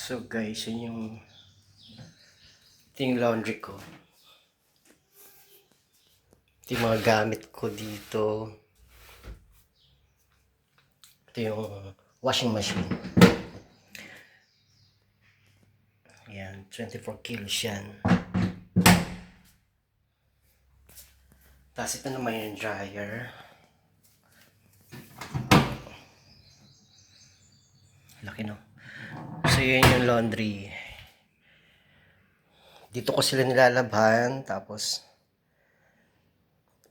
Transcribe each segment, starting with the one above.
So guys, yun yung laundry ko. Ito yung mga gamit ko dito. Ito yung washing machine. Ayan, 24 kilos yan. Tapos ito naman yung dryer. Laki no. So yun yung laundry. Dito ko sila nilalabhan. Tapos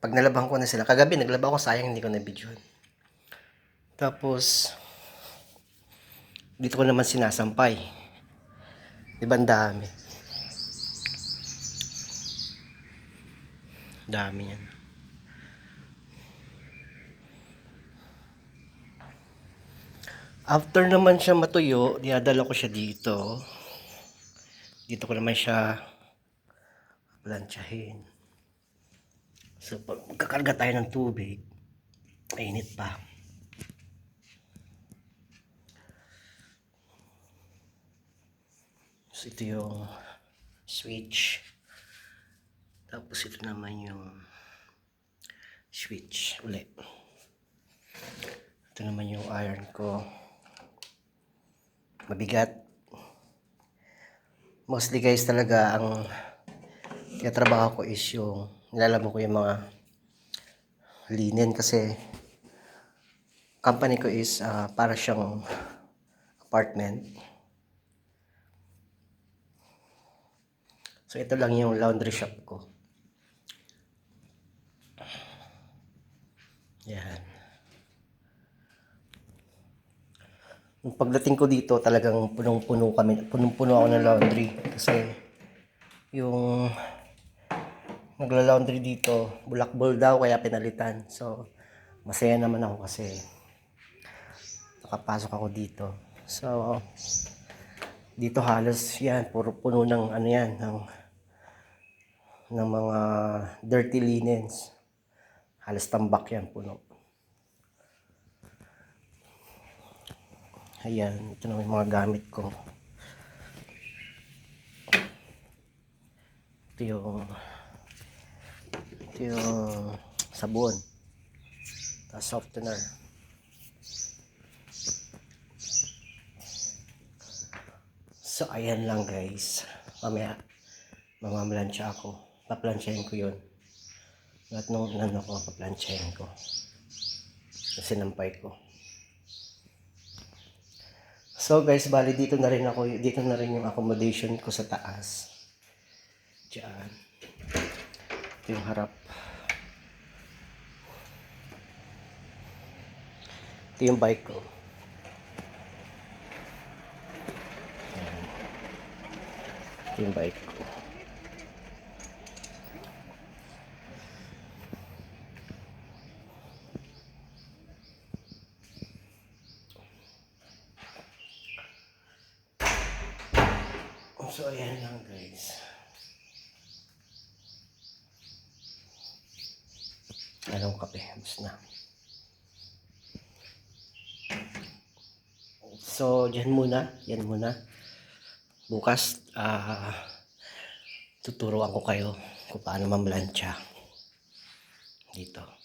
pag nalabhan ko na sila, kagabi naglaba ko, sayang hindi ko na-videoan. Tapos dito ko naman sinasampay. Diba ang dami? Dami yan. After naman siya matuyo, dinadala ko siya dito. Dito ko naman siya plantsahin. So pag kakarga tayo ng tubig, mainit pa. So ito yung switch. Tapos ito naman yung switch ulit. Ito naman yung iron ko. Mabigat. Mostly guys talaga ang tinatrabaho ko is yung nilalabhan ko yung mga linen kasi company ko is para siyang apartment. So ito lang yung laundry shop ko. Yan. Nung pagdating ko dito talagang punong-puno ako ng laundry kasi yung nagla-laundry dito bulakbol daw kaya pinalitan. So masaya naman ako kasi nakapasok ako dito. So dito halos yan puro puno ng ano yan ng mga dirty linens. Halos tambak yan puno. Ayan, ito na yung mga gamit ko. Ito yung sabon. Tapos softener. So, ayan lang guys. Mamaya, mamamlansya ako. Paplansyahin ko yun. Lahat nung ano ko, paplansyahin ko. Kasi nampay ko. So guys, bali dito na rin yung accommodation ko sa taas. Diyan. Ito yung harap. Ito yung bike ko. Ayan. Ito yung bike ko. So ayan lang guys. Anong kape? Bus na. So yan muna. Bukas tuturuan ko kayo kung paano mamlansya dito.